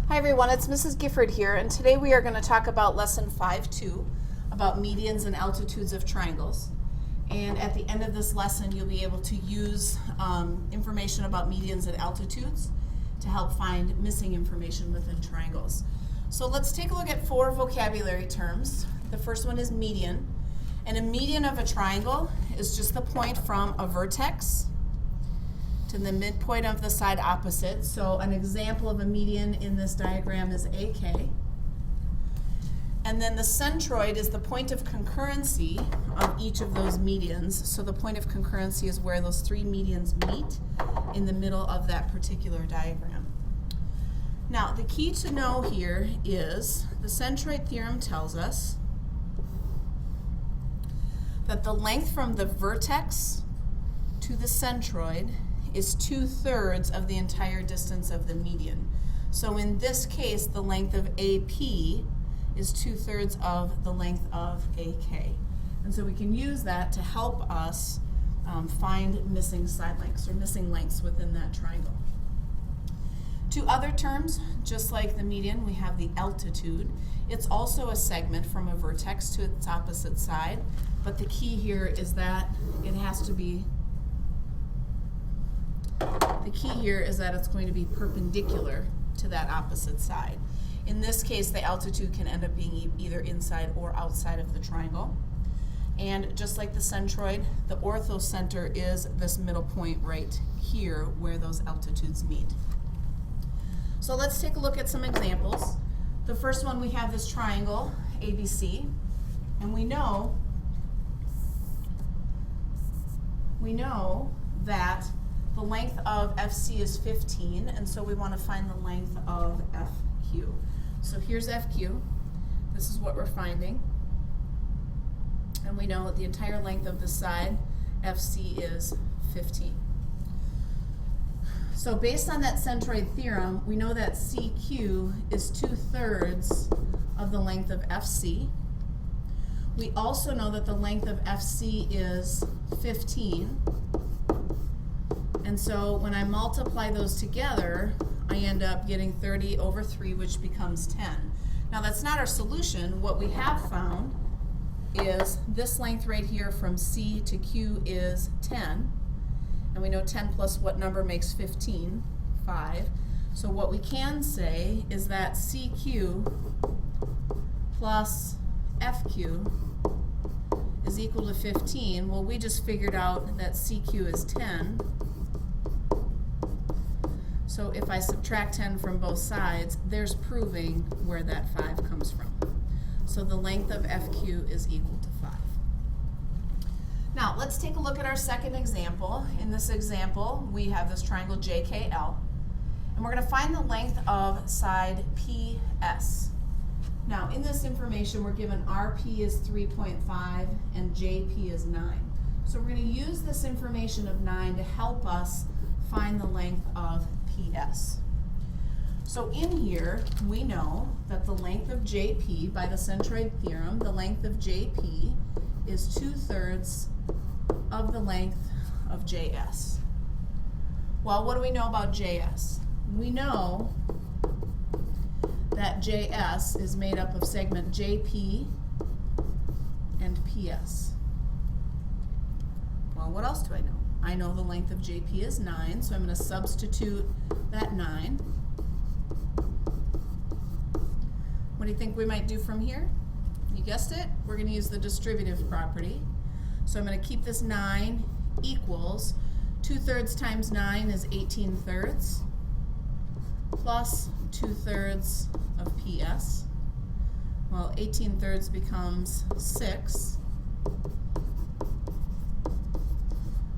Hi everyone, it's Mrs. Gifford here, and today we are going to talk about lesson 5.2 about medians and altitudes of triangles. And at the end of this lesson, you'll be able to use information about medians and altitudes to help find missing information within triangles. So let's take a look at 4 vocabulary terms. The first one is median, and a median of a triangle is just the point from a vertex to the midpoint of the side opposite. So an example of a median in this diagram is AK. And then the centroid is the point of concurrency of each of those medians. So the point of concurrency is where those 3 medians meet in the middle of that particular diagram. Now, the key to know here is the centroid theorem tells us that the length from the vertex to the centroid is 2/3 of the entire distance of the median. So in this case, the length of AP is 2/3 of the length of AK. And so we can use that to help us find missing side lengths or missing lengths within that triangle. 2 other terms, just like the median, we have the altitude. It's also a segment from a vertex to its opposite side, but the key here is that it has to be it's going to be perpendicular to that opposite side. In this case, the altitude can end up being either inside or outside of the triangle. And just like the centroid, the orthocenter is this middle point right here where those altitudes meet. So let's take a look at some examples. The first one, we have this triangle, ABC, and we know that the length of FC is 15, and so we want to find the length of FQ. So here's FQ. This is what we're finding. And we know that the entire length of the side, FC, is 15. So based on that centroid theorem, we know that CQ is 2/3 of the length of FC. We also know that the length of FC is 15. And so when I multiply those together, I end up getting 30 over 3, which becomes 10. Now that's not our solution. What we have found is this length right here from C to Q is 10. And we know 10 plus what number makes 15? 5. So what we can say is that CQ plus FQ is equal to 15. Well, we just figured out that CQ is 10. So if I subtract 10 from both sides, there's proving where that 5 comes from. So the length of FQ is equal to 5. Now let's take a look at our second example. In this example, we have this triangle JKL, and we're going to find the length of side PS. Now in this information, we're given RP is 3.5 and JP is 9. So we're going to use this information of 9 to help us find the length of PS. So in here, we know that the length of JP, by the centroid theorem, the length of JP is 2/3 of the length of JS. Well, what do we know about JS? We know that JS is made up of segment JP and PS. Well, what else do I know? I know the length of JP is 9, so I'm going to substitute that 9. What do you think we might do from here? You guessed it, we're going to use the distributive property. So I'm going to keep this 9 equals 2/3 times 9 is 18/3 plus 2/3 of PS. Well, 18/3 becomes 6.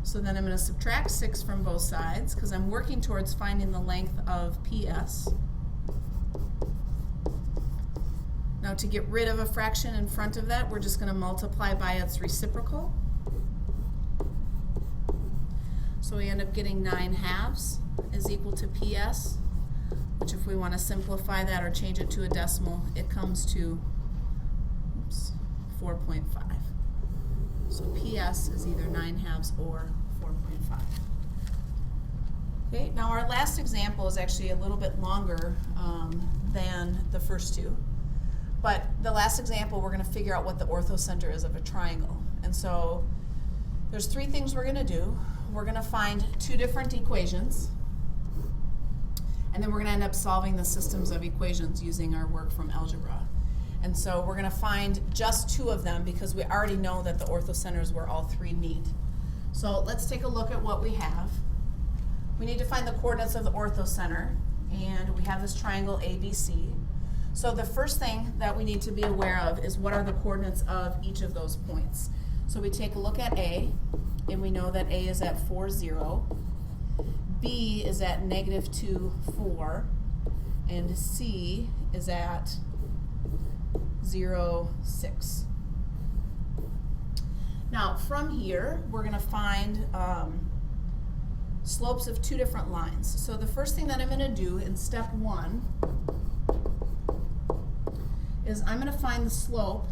So then I'm going to subtract 6 from both sides because I'm working towards finding the length of PS. Now to get rid of a fraction in front of that, we're just going to multiply by its reciprocal. So we end up getting 9/2 is equal to PS, which if we want to simplify that or change it to a decimal, it comes to 4.5. So PS is either 9/2 or 4.5. Okay, now our last example is actually a little bit longer than the first two. But the last example, we're going to figure out what the orthocenter is of a triangle. And so there's three things we're going to do. We're going to find two different equations, and then we're going to end up solving the systems of equations using our work from algebra. And so we're going to find just two of them because we already know that the orthocenters where all three meet. So let's take a look at what we have. We need to find the coordinates of the orthocenter, and we have this triangle ABC. So the first thing that we need to be aware of is what are the coordinates of each of those points. So we take a look at A, and we know that A is at 4, 0. B is at -2, 4. And C is at 0, 6. Now from here, we're going to find slopes of two different lines. So the first thing that I'm going to do in step 1 is I'm going to find the slope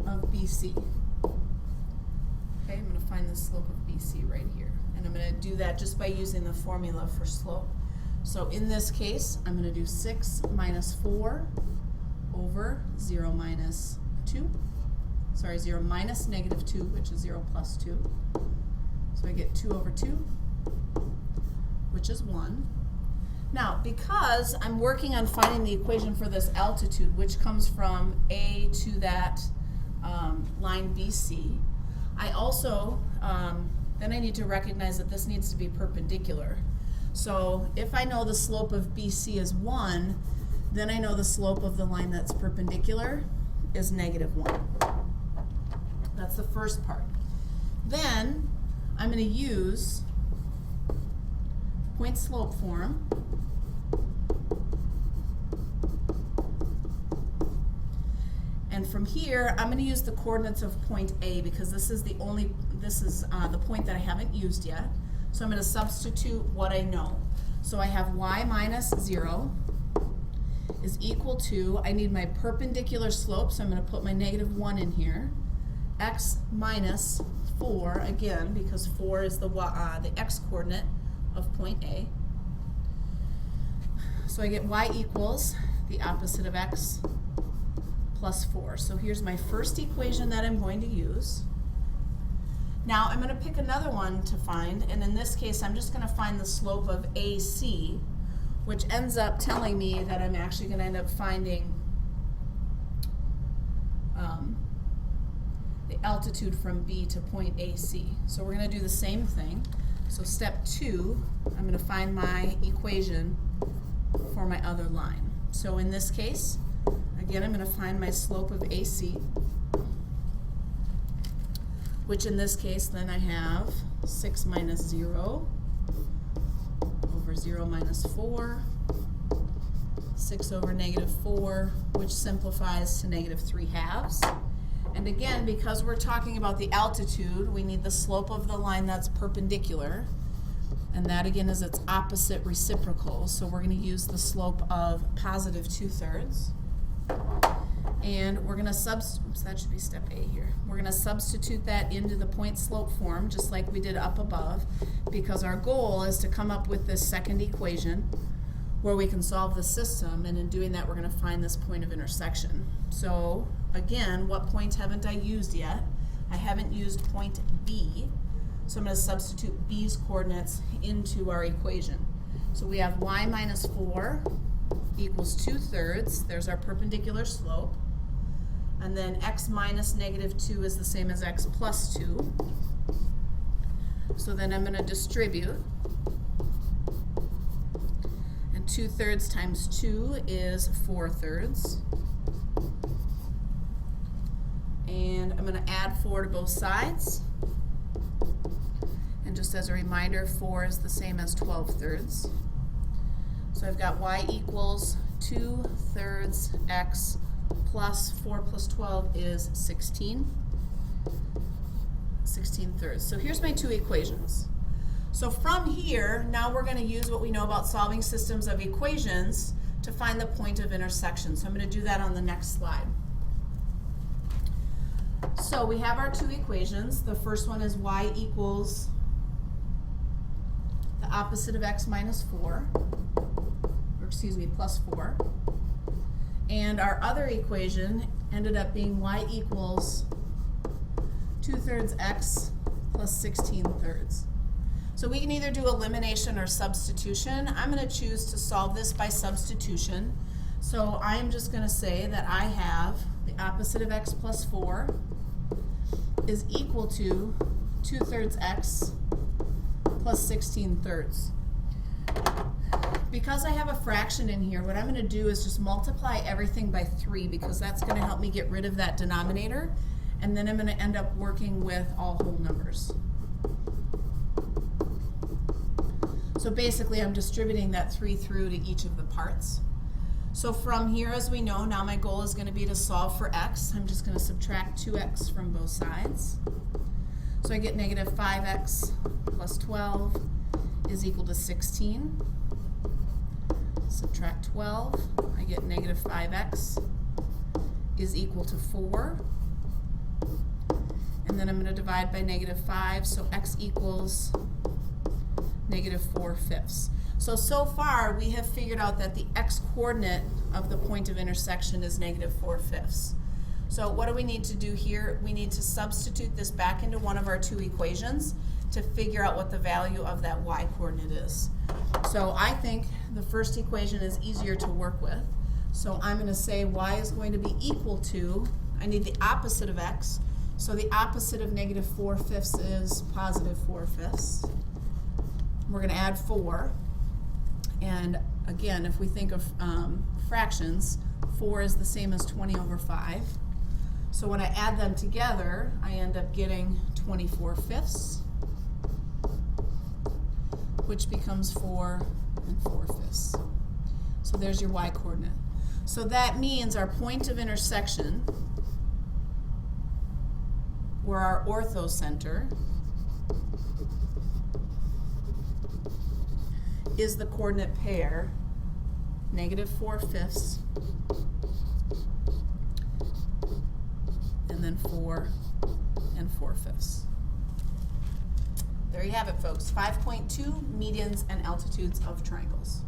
of BC. Okay, I'm going to find the slope of BC right here. And I'm going to do that just by using the formula for slope. So in this case, I'm going to do 6 minus 4 over 0 minus 2. Sorry, 0 minus -2, which is 0 plus 2. So I get 2 over 2, which is 1. Now, because I'm working on finding the equation for this altitude, which comes from A to that line BC, I also, then I need to recognize that this needs to be perpendicular. So if I know the slope of BC is 1, then I know the slope of the line that's perpendicular is -1. That's the first part. Then I'm going to use point slope form. And from here, I'm going to use the coordinates of point A because this is the point that I haven't used yet. So I'm going to substitute what I know. So I have y minus 0 is equal to, I need my perpendicular slope, so I'm going to put my -1 in here. X minus 4, again, because 4 is the x coordinate of point A. So I get y equals the opposite of x plus 4. So here's my first equation that I'm going to use. Now I'm going to pick another one to find, and in this case I'm just going to find the slope of AC, which ends up telling me that I'm actually going to end up finding the altitude from B to point AC. So we're going to do the same thing. So step 2, I'm going to find my equation for my other line. So in this case, again, I'm going to find my slope of AC, which in this case then I have 6 minus 0 over 0 minus 4, 6 over -4, which simplifies to -3/2. And again, because we're talking about the altitude, we need the slope of the line that's perpendicular, and that again is its opposite reciprocal. So we're going to use the slope of positive 2/3. And we're going to that should be step A here. We're going to substitute that into the point slope form, just like we did up above, because our goal is to come up with this second equation where we can solve the system, and in doing that we're going to find this point of intersection. So again, what point haven't I used yet? I haven't used point B, so I'm going to substitute B's coordinates into our equation. So we have y minus 4 equals 2/3, there's our perpendicular slope, and then x minus -2 is the same as x plus 2. So then I'm going to distribute, and 2/3 times 2 is 4/3. And I'm going to add 4 to both sides. And just as a reminder, 4 is the same as 12/3. So I've got y equals 2/3 x plus 4 plus 12 is 16. 16/3. So here's my two equations. So from here, now we're going to use what we know about solving systems of equations to find the point of intersection. So I'm going to do that on the next slide. So we have our two equations. The first one is y equals opposite of x minus 4, or excuse me, plus 4. And our other equation ended up being y equals 2/3 x plus 16/3. So we can either do elimination or substitution. I'm going to choose to solve this by substitution. So I'm just going to say that I have the opposite of x plus 4 is equal to 2/3 x plus 16/3. Because I have a fraction in here, what I'm going to do is just multiply everything by 3 because that's going to help me get rid of that denominator, and then I'm going to end up working with all whole numbers. So basically I'm distributing that 3 through to each of the parts. So from here, as we know, now my goal is going to be to solve for x. I'm just going to subtract 2x from both sides. So I get negative 5x plus 12 is equal to 16. Subtract 12, I get negative 5x is equal to 4. And then I'm going to divide by negative 5, so x equals negative 4/5. So far we have figured out that the x-coordinate of the point of intersection is negative 4/5. So what do we need to do here? We need to substitute this back into one of our two equations to figure out what the value of that y-coordinate is. So I think the first equation is easier to work with. So I'm going to say y is going to be equal to, I need the opposite of x, so the opposite of negative 4/5 is positive 4/5. We're going to add 4. And again, if we think of fractions, 4 is the same as 20/5. So when I add them together, I end up getting 24/5, which becomes 4 4/5. So there's your y-coordinate. So that means our point of intersection, or our orthocenter, is the coordinate pair negative 4/5 and then 4 4/5. There you have it, folks. 5.2 medians and altitudes of triangles.